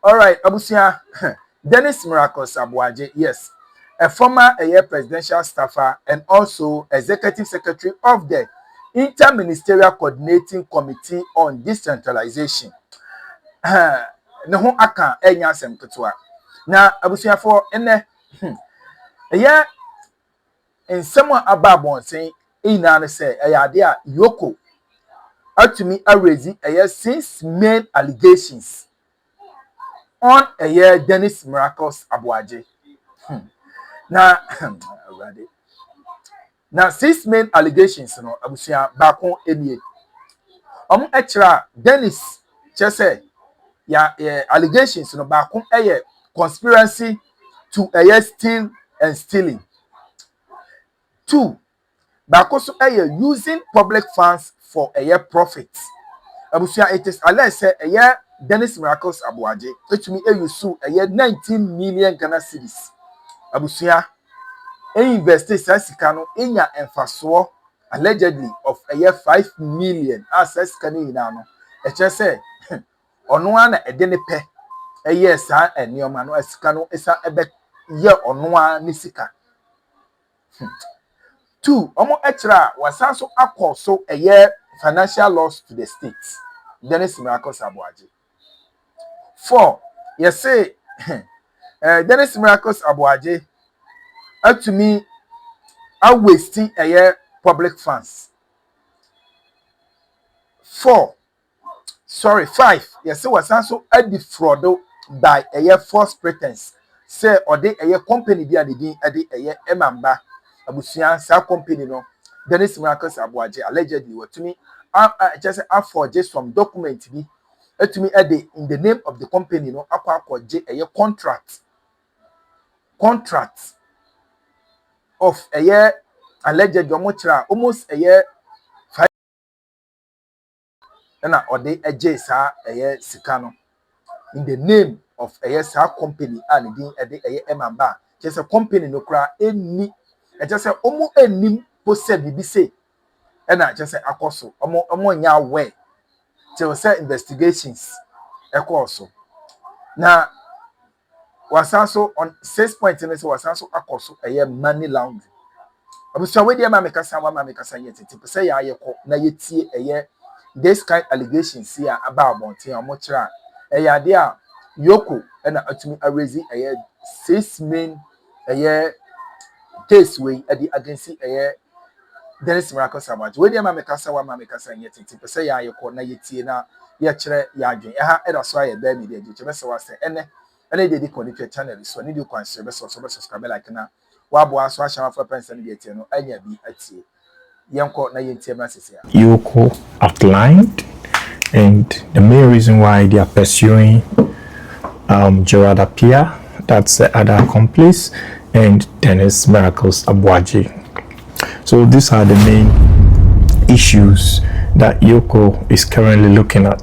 All right, Abusia. Dennis Miracles Aboagye, yes, a former presidential staffer and also executive secretary of the Interministerial Coordinating Committee on Decentralization. Ne ho aka enya asem ketewa. Na abusia for ene eye ensem aba abonsen ina ne se ade a Yoko atumi arezi eye 6 main allegations on Dennis Miracles Aboagye. Na na 6 main allegations no abusia bako enie. Ekra Dennis chese ya allegations no bako conspiracy to steal and stealing. 2, bako so using public funds for profit. Abusia, it is alleged say Dennis Miracles Aboagye etumi use 19 million Ghana cedis. Abusia invest sika no enya emfaso allegedly of 5 million as sika ni na no eche say ono na ede ne pe sa enioma no sika no esa ebe ye ono ni sika. 2, omo ekra wasanso akoso financial loss to the state. Dennis Miracles Aboagye. 4, you say Dennis Miracles Aboagye atumi wasting public funds. 5, you say wasanso defraud by false pretense. Say or de company bi adedin emamba abusuan sa company no Dennis Miracles Aboagye allegedly watumi just forge some document bi etumi in the name of the company no akwaje contract of allegedly almost 5 na ode sa sika no in the name of sa company and din emamba just a company no kra eni just say omo enim posse bibi say na just say akoso omo nya aware till say investigations ekoso na wasanso on 6 point in say wasanso akoso money laundering. Abusia we dey ma mekasa yet say ya ayeko na yetie this kind allegations here about bonten omo kira ade a Yoko na atumi arezi 6 main case we against Dennis Miracles Aboagye. We dey ma mekasa yet say ya ayeko na yetie na ye kire ya adwen ha e da so aye ba media je be se wase ene dey connect channel so need you consider so subscribe like na wa bo aso ahama for person dey tie no anya bi atie yenko na yentie ma sese ya Yoko outlined, and the main reason why they are pursuing Gerard Appiah, that's the other accomplice, and Dennis Miracles Aboagye. So these are the main issues that Yoko is currently looking at.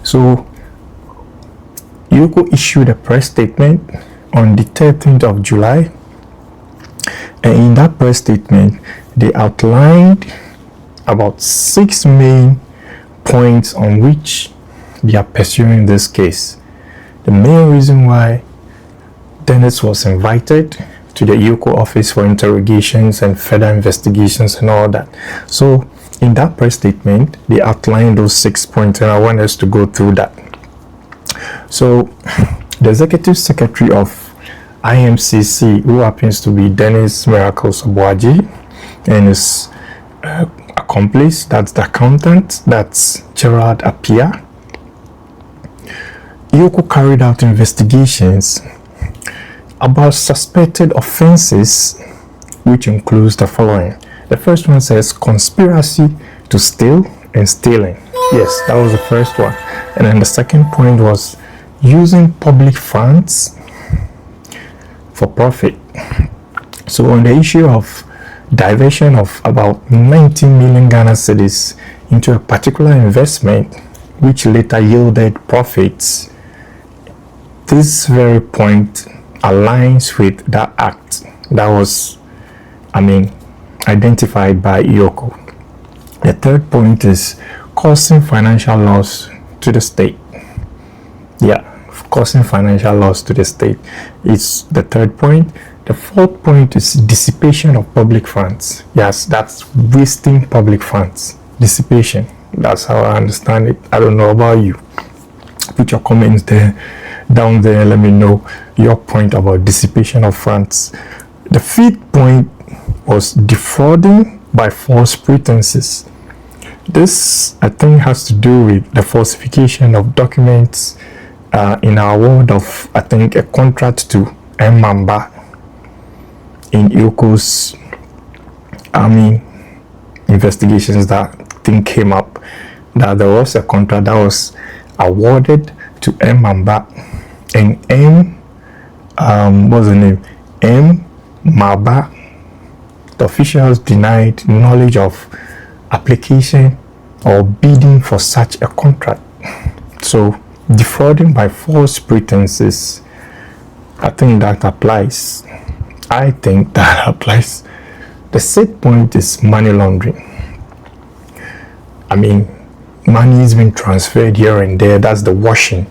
So Yoko issued a press statement on the 13th of July, and in that press statement they outlined about 6 main points on which they are pursuing this case. The main reason why Dennis was invited to the Yoko office for interrogations and further investigations and all that. So in that press statement they outlined those 6 points, and I want us to go through that. So the executive secretary of IMCC, who happens to be Dennis Miracles Aboagye, and his accomplice, that's the accountant, that's Gerard Appiah. Yoko carried out investigations about suspected offenses, which includes the following. The first one says conspiracy to steal and stealing. Yes, that was the first one. And then the second point was using public funds for profit. So on the issue of diversion of about 19 million Ghana cedis into a particular investment, which later yielded profits, this very point aligns with that act that was, identified by Yoko. The third point is causing financial loss to the state. Yeah, causing financial loss to the state. It's the third point. The fourth point is dissipation of public funds. Yes, that's wasting public funds. Dissipation. That's how I understand it. I don't know about you. Put your comments down there. Let me know your point about dissipation of funds. The fifth point was defrauding by false pretenses. This, I think, has to do with the falsification of documents in our world of, I think, a contract to Mamba in Yoko's army investigations that thing came up, that there was a contract that was awarded to Mamba, and what's the name? Maba. The officials denied knowledge of application or bidding for such a contract. So defrauding by false pretenses, I think that applies. I think that applies. The sixth point is money laundering. I mean, money is being transferred here and there. That's the washing.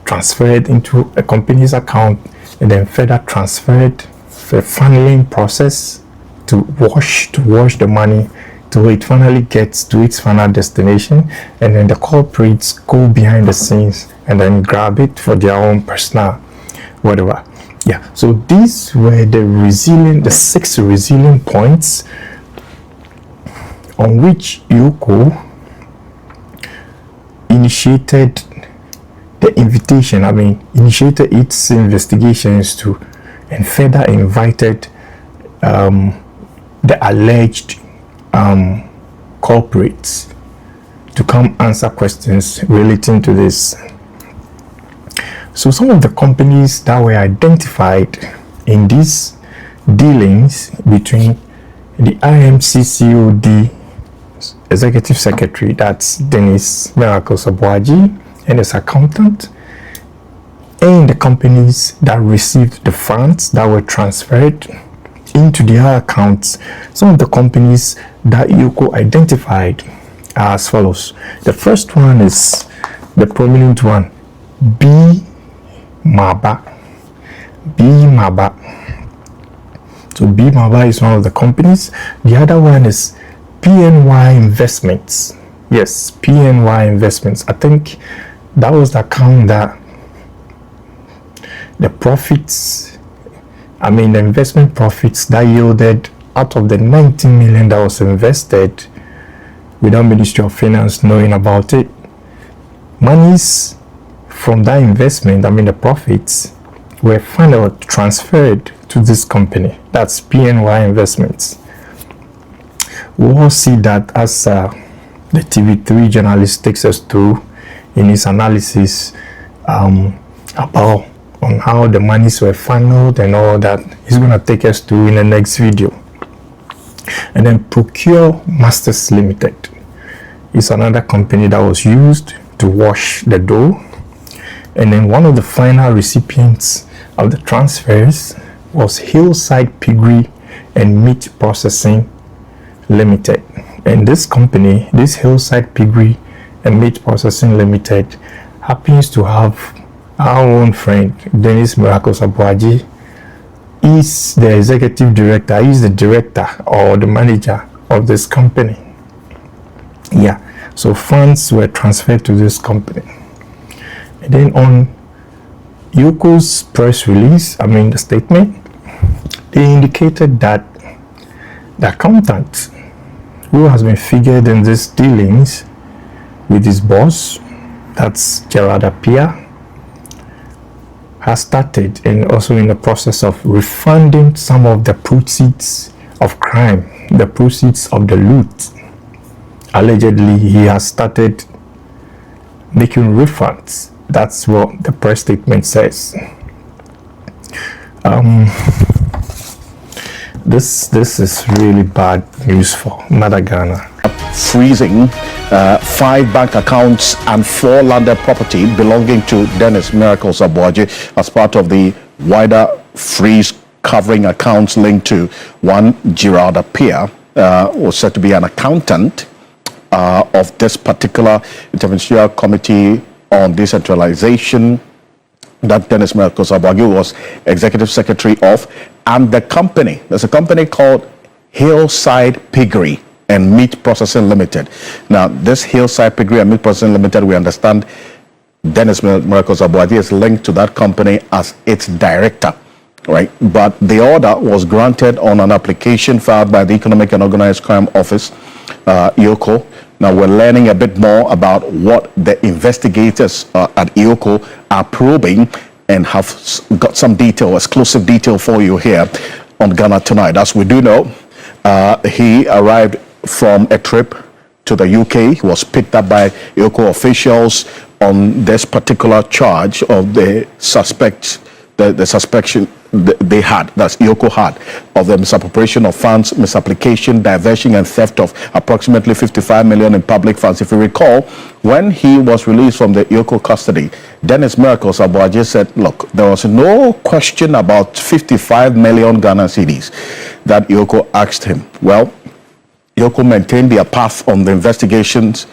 Transferred into a company's account and then further transferred for funneling process to wash the money till it finally gets to its final destination, and then the culprits go behind the scenes and then grab it for their own personal whatever. Yeah, so these were the 6 resilient points on which Yoko initiated initiated its investigations to, and further invited the alleged culprits to come answer questions relating to this. So some of the companies that were identified in these dealings between the IMCCOD Executive Secretary, that's Dennis Miracles Aboagye, and his accountant, and the companies that received the funds that were transferred into their accounts. Some of the companies that Yoko identified are as follows. The first one is the prominent one, B-Maba. So B-Maba is one of the companies. The other one is PNY Investments. Yes, PNY Investments. I think that was the account that the investment profits that yielded out of the 19 million that was invested without Ministry of Finance knowing about it. Monies from that investment, the profits, were finally transferred to this company. That's PNY Investments. We all see that as the TV3 journalist takes us through in his analysis about on how the monies were funneled and all that. He's going to take us through in the next video. And then Procure Masters Limited is another company that was used to wash the dough. And then one of the final recipients of the transfers was Hillside Piggery and Meat Processing Limited. And this company, this Hillside Piggery and Meat Processing Limited, happens to have our own friend Dennis Miracles Aboagye. Is the executive director, he's the director or the manager of this company. Yeah, so funds were transferred to this company. And then on Yoko's press release, the statement, they indicated that the accountant who has been figured in these dealings with his boss, that's Gerard Appiah, has started and also in the process of refunding some of the proceeds of crime, the proceeds of the loot. Allegedly, he has started making refunds. That's what the press statement says. This is really bad news for Ghana. Freezing 5 bank accounts and 4 landed property belonging to Dennis Miracles Aboagye as part of the wider freeze covering accounts linked to one Gerard Appiah, was said to be an accountant of this particular interministerial committee on decentralization that Dennis Miracles Aboagye was executive secretary of, and the company, there's a company called Hillside Piggery and Meat Processing Limited. Now, this Hillside Piggery and Meat Processing Limited, we understand Dennis Miracles Aboagye is linked to that company as its director, right? But the order was granted on an application filed by the Economic and Organized Crime Office, Yoko. Now we're learning a bit more about what the investigators at Yoko are probing, and have got some detail, exclusive detail for you here on Ghana Tonight. As we do know, he arrived from a trip to the UK. He was picked up by Yoko officials on this particular charge of the suspect, the suspicion they had, that's Yoko had, of the misappropriation of funds, misapplication, diversion, and theft of approximately 55 million in public funds. If you recall, when he was released from the Yoko custody, Dennis Miracles Aboagye said, look, there was no question about 55 million Ghana cedis that Yoko asked him. Well, Yoko maintained their path on the investigations.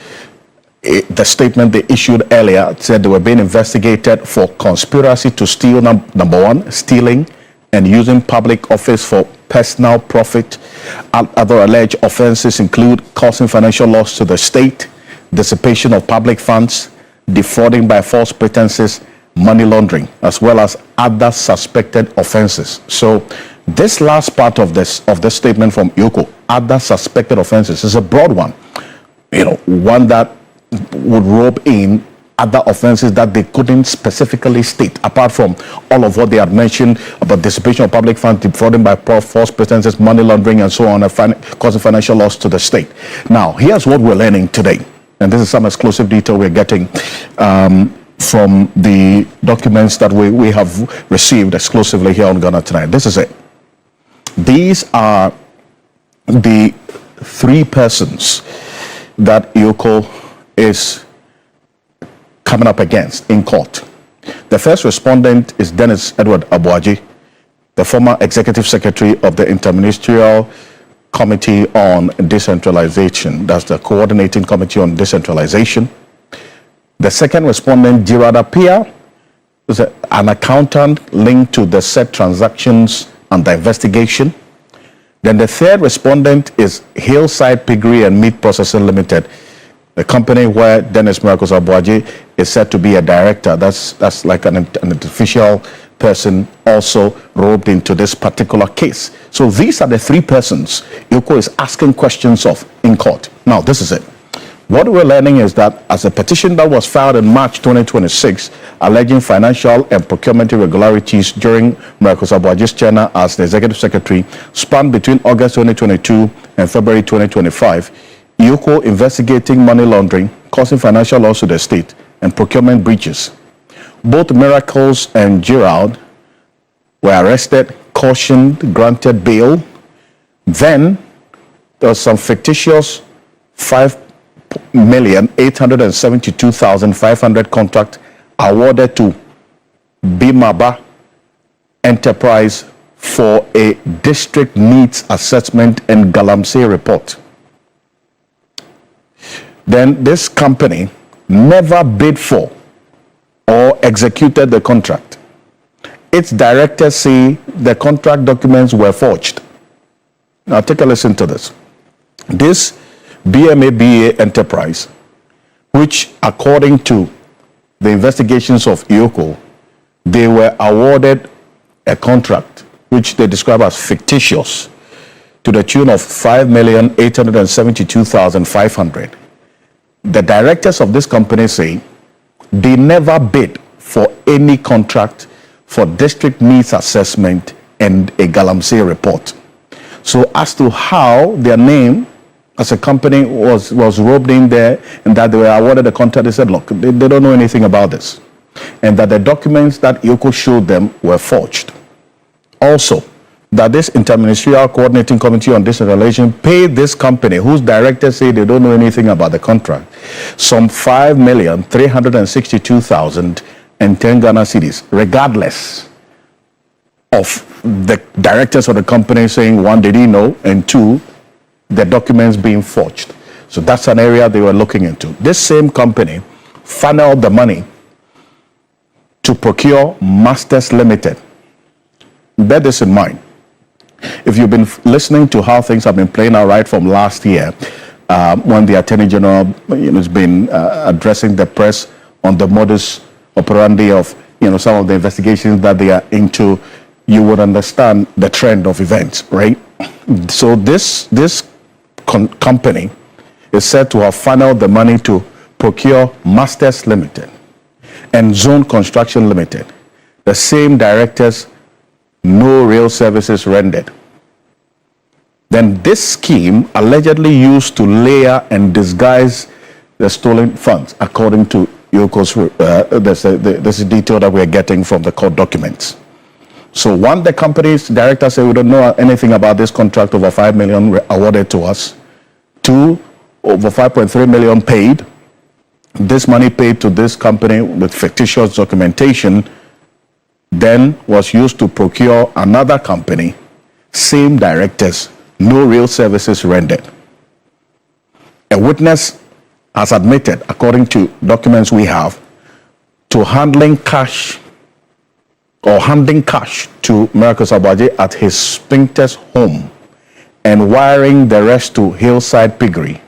The statement they issued earlier said they were being investigated for conspiracy to steal, number one, stealing and using public office for personal profit. Other alleged offenses include causing financial loss to the state, dissipation of public funds, defrauding by false pretenses, money laundering, as well as other suspected offenses. So this last part of this statement from Yoko, other suspected offenses, is a broad one. One that would rope in other offenses that they couldn't specifically state, apart from all of what they had mentioned about dissipation of public funds, defrauding by false pretenses, money laundering, and so on, and causing financial loss to the state. Now, here's what we're learning today, and this is some exclusive detail we're getting from the documents that we have received exclusively here on Ghana Tonight. This is it. These are the three persons that Yoko is coming up against in court. The first respondent is Dennis Edward Aboagye, the former executive secretary of the Interministerial Committee on Decentralization. That's the coordinating committee on decentralization. The second respondent, Gerard Appiah, is an accountant linked to the said transactions under investigation. Then the third respondent is Hillside Piggery and Meat Processing Limited, the company where Dennis Miracles Aboagye is said to be a director. That's like an official person also roped into this particular case. So these are the three persons Yoko is asking questions of in court. Now, this is it. What we're learning is that as a petition that was filed in March 2026 alleging financial and procurement irregularities during Miracles Aboagye's tenure as the executive secretary spanned between August 2022 and February 2025, Yoko investigating money laundering, causing financial loss to the state, and procurement breaches. Both Miracles and Gerald were arrested, cautioned, granted bail. Then there was some fictitious 5,872,500 contract awarded to Bimaba Enterprise for a district needs assessment and Galamsey report. Then this company never bid for or executed the contract. Its directors say the contract documents were forged. Now take a listen to this. This BMABA Enterprise, which according to the investigations of Yoko, they were awarded a contract which they describe as fictitious to the tune of 5,872,500. The directors of this company say they never bid for any contract for district needs assessment and a Galamsey report. So as to how their name as a company was roped in there and that they were awarded a contract, they said, look, they don't know anything about this. And that the documents that Yoko showed them were forged. Also, that this Interministerial Coordinating Committee on Decentralization paid this company, whose directors say they don't know anything about the contract, some 5,362,010 Ghana cedis, regardless of the directors of the company saying, one, they didn't know, and two, the documents being forged. So that's an area they were looking into. This same company funneled the money to procure Masters Limited. Bear this in mind. If you've been listening to how things have been playing out right from last year, when the Attorney General has been addressing the press on the modus operandi of some of the investigations that they are into, you would understand the trend of events, right? So this company is said to have funneled the money to procure Masters Limited and Zone Construction Limited, the same directors, no real services rendered. Then this scheme allegedly used to layer and disguise the stolen funds, according to Yoko's, this is detail that we're getting from the court documents. So one, the company's director said, we don't know anything about this contract over 5 million awarded to us. 2, over 5.3 million paid. This money paid to this company with fictitious documentation then was used to procure another company, same directors, no real services rendered. A witness has admitted, according to documents we have, to handling cash to Miracles Aboagye at his Fictitious home and wiring the rest to Hillside Piggery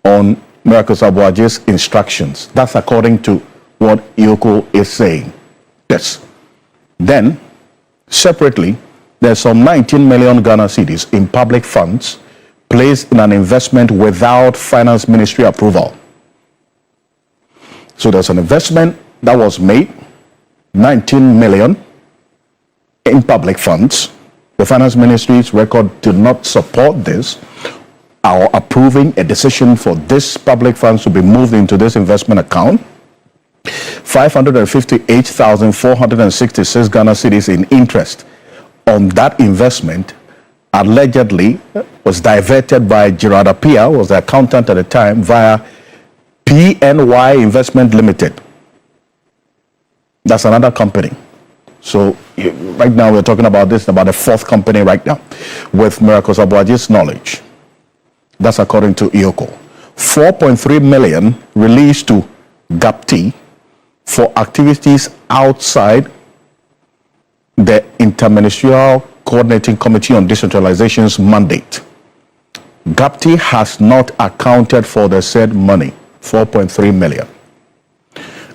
on Miracles Aboagye's instructions. That's according to what Yoko is saying. Yes. Then, separately, there's some 19 million Ghana cedis in public funds placed in an investment without finance ministry approval. So there's an investment that was made, 19 million in public funds. The finance ministry's record did not support this or approving a decision for this public funds to be moved into this investment account. 558,466 Ghana cedis in interest on that investment allegedly was diverted by Gerard Apia, was the accountant at the time, via PNY Investment Limited. That's another company. So right now we're talking about this, about the fourth company right now with Miracles Aboagye's knowledge. That's according to Yoko. 4.3 million released to GAPT for activities outside the Interministerial Coordinating Committee on Decentralization's mandate. GAPT has not accounted for the said money, 4.3 million.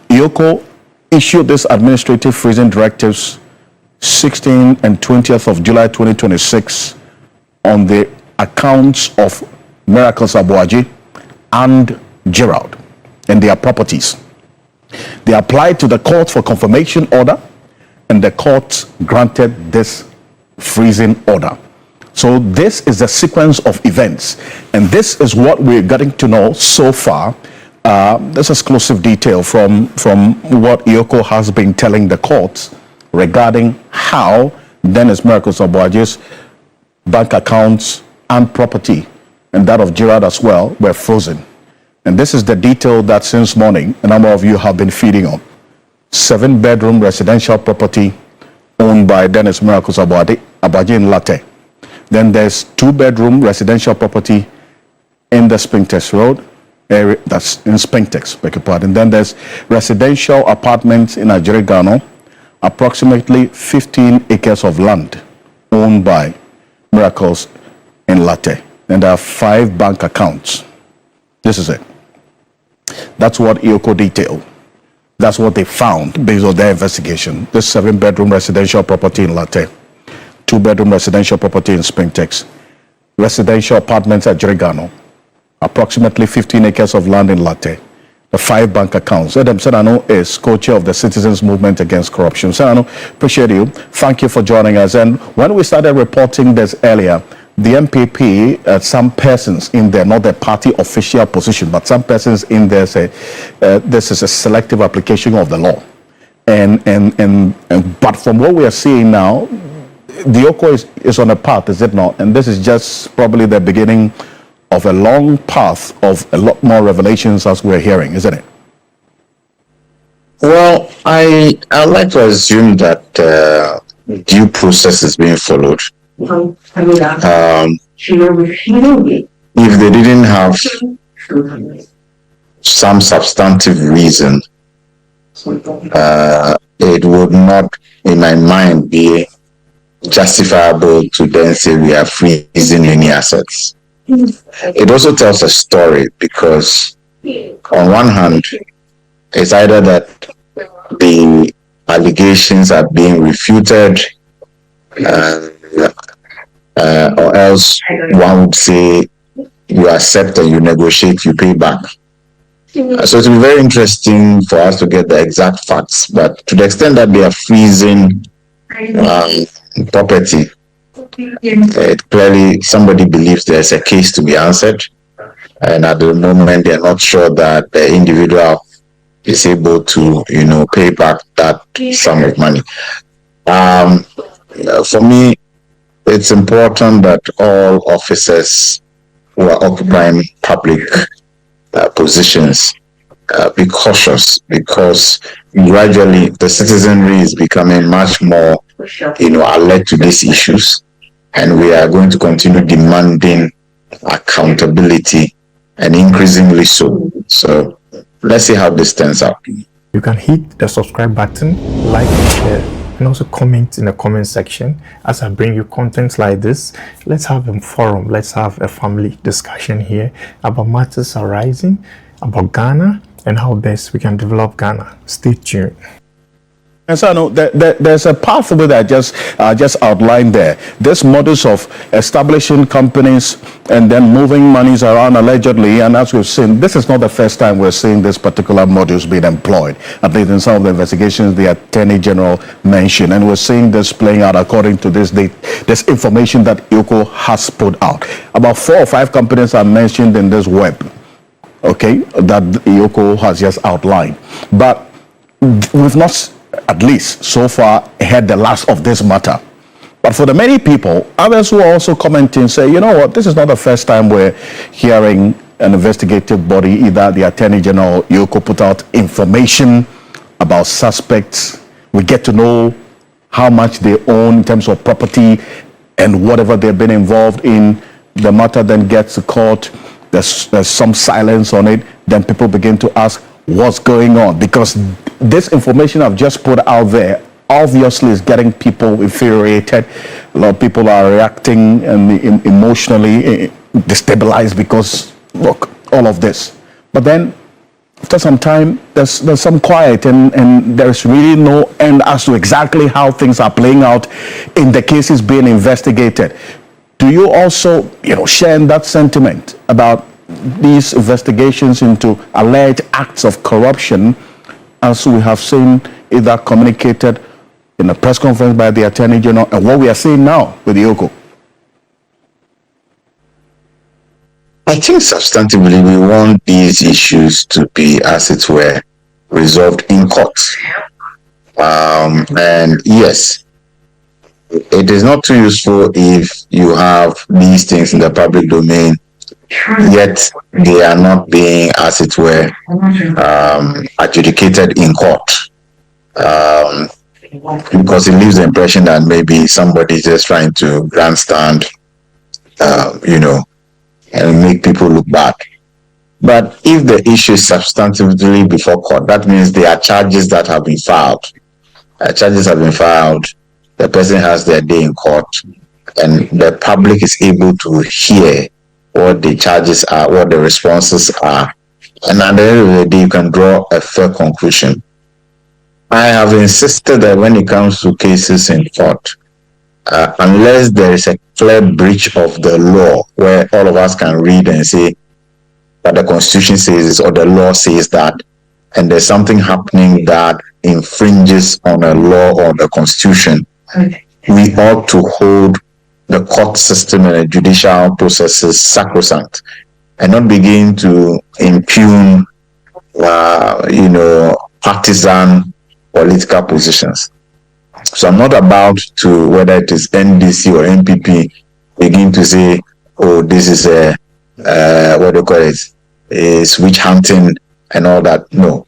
Yoko issued this administrative freezing directives 16th and 20th of July 2026 on the accounts of Miracles Aboagye and Gerald and their properties. They applied to the court for confirmation order, and the court granted this freezing order. So this is the sequence of events, and this is what we're getting to know so far. This exclusive detail from what Yoko has been telling the courts regarding how Dennis Miracles Aboagye's bank accounts and property, and that of Gerard as well, were frozen. And this is the detail that since morning a number of you have been feeding on. 7-bedroom residential property owned by Dennis Miracles Aboagye in Latte. Then there's 2-bedroom residential property in the Fictitious Road area, that's in Fictitious, beg your pardon. Then there's residential apartments in Ajirigano, approximately 15 acres of land owned by Miracles in Latte. And there are 5 bank accounts. This is it. That's what Yoko detailed. That's what they found based on their investigation. This 7-bedroom residential property in Latte, 2-bedroom residential property in Fictitious, residential apartments at Jirigano, approximately 15 acres of land in Latte, the 5 bank accounts. Adam Senano is co-chair of the Citizens Movement Against Corruption. Senano, appreciate you. Thank you for joining us. And when we started reporting this earlier, the MPP, some persons in there, not the party official position, but some persons in there say this is a selective application of the law. But from what we are seeing now, the Yoko is on a path, is it not? And this is just probably the beginning of a long path of a lot more revelations as we're hearing, isn't it? Well, I'd like to assume that due process is being followed. If they didn't have some substantive reason it would not, in my mind, be justifiable to then say we are freezing any assets. It also tells a story because, on one hand, it's either that the allegations are being refuted, or else one would say you accept and you negotiate, you pay back. So it will be very interesting for us to get the exact facts, but to the extent that they are freezing property, clearly somebody believes there's a case to be answered, and at the moment they're not sure that the individual is able to, pay back that sum of money. For me, it's important that all officers who are occupying public positions be cautious, because gradually the citizenry is becoming much more, alert to these issues, and we are going to continue demanding accountability, and increasingly so. So let's see how this turns out. You can hit the subscribe button, like and share, and also comment in the comment section as I bring you content like this. Let's have a forum, let's have a family discussion here about matters arising, about Ghana, and how best we can develop Ghana. Stay tuned. And so, no, there's a pathway that I just outlined there. This modus of establishing companies and then moving monies around allegedly, and as we've seen, this is not the first time we're seeing this particular modus being employed. At least in some of the investigations, the Attorney General mentioned, and we're seeing this playing out according to this information that Yoko has put out. About 4 or 5 companies are mentioned in this web, okay, that Yoko has just outlined. But we've not, at least so far, heard the last of this matter. But for the many people, others who are also commenting say, you know what, this is not the first time we're hearing an investigative body, either the Attorney General, Yoko, put out information about suspects. We get to know how much they own in terms of property and whatever they've been involved in. The matter then gets to court. There's some silence on it. Then people begin to ask, what's going on? Because this information I've just put out there obviously is getting people infuriated. A lot of people are reacting and emotionally destabilized because, look, all of this. But then after some time, there's some quiet, and there's really no end as to exactly how things are playing out in the cases being investigated. Do you also, share in that sentiment about these investigations into alleged acts of corruption, as we have seen either communicated in a press conference by the Attorney General and what we are seeing now with Yoko? I think substantively we want these issues to be, as it were, resolved in court. And yes, it is not too useful if you have these things in the public domain, yet they are not being, as it were, adjudicated in court. Because it leaves the impression that maybe somebody is just trying to grandstand, and make people look bad. But if the issue is substantively before court, that means there are charges that have been filed. Charges have been filed. The person has their day in court, and the public is able to hear what the charges are, what the responses are, and at the end of the day, you can draw a fair conclusion. I have insisted that when it comes to cases in court, unless there is a clear breach of the law where all of us can read and say that the Constitution says this or the law says that, and there's something happening that infringes on a law or the Constitution, we ought to hold the court system and the judicial processes sacrosanct and not begin to impugn, partisan political positions. So I'm not about to, whether it is NDC or NPP, begin to say, oh, this is is witch hunting and all that. No.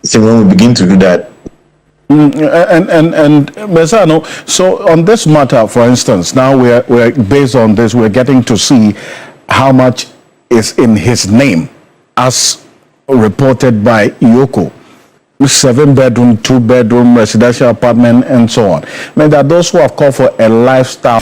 See, when we begin to do that. And Mesano, so on this matter, for instance, now we're based on this, we're getting to see how much is in his name as reported by Yoko. 7-bedroom, 2-bedroom residential apartment, and so on. I mean, there are those who have called for a lifestyle